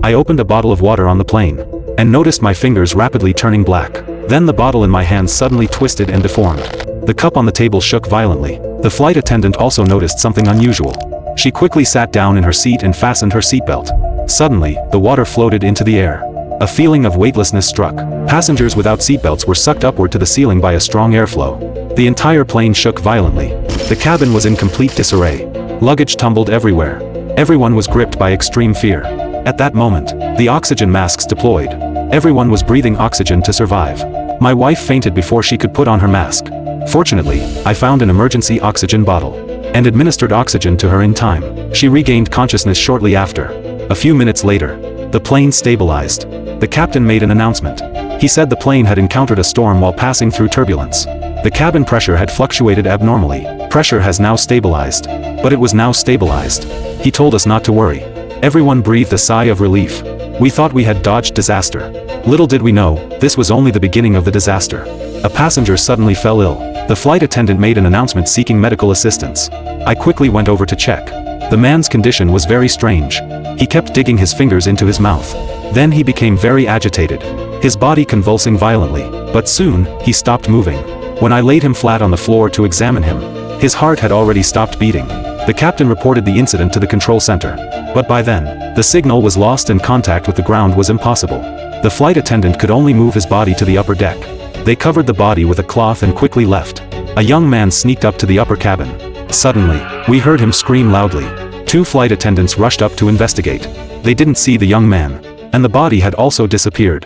I opened a bottle of water on the plane, and noticed my fingers rapidly turning black. Then the bottle in my hand suddenly twisted and deformed. The cup on the table shook violently. The flight attendant also noticed something unusual. She quickly sat down in her seat and fastened her seatbelt. Suddenly, the water floated into the air. A feeling of weightlessness struck. Passengers without seatbelts were sucked upward to the ceiling by a strong airflow. The entire plane shook violently. The cabin was in complete disarray. Luggage tumbled everywhere. Everyone was gripped by extreme fear. At that moment, the oxygen masks deployed. Everyone was breathing oxygen to survive. My wife fainted before she could put on her mask. Fortunately, I found an emergency oxygen bottle and administered oxygen to her in time. She regained consciousness shortly after. A few minutes later, the plane stabilized. The captain made an announcement. He said the plane had encountered a storm while passing through turbulence. The cabin pressure had fluctuated abnormally. Pressure has now stabilized. But it was now stabilized. He told us not to worry. Everyone breathed a sigh of relief. We thought we had dodged disaster. Little did we know, this was only the beginning of the disaster. A passenger suddenly fell ill. The flight attendant made an announcement seeking medical assistance. I quickly went over to check. The man's condition was very strange. He kept digging his fingers into his mouth. Then he became very agitated, his body convulsing violently, but soon, he stopped moving. When I laid him flat on the floor to examine him, his heart had already stopped beating. The captain reported the incident to the control center. But by then, the signal was lost and contact with the ground was impossible. The flight attendant could only move his body to the upper deck. They covered the body with a cloth and quickly left. A young man sneaked up to the upper cabin. Suddenly, we heard him scream loudly. 2 flight attendants rushed up to investigate. They didn't see the young man, and the body had also disappeared.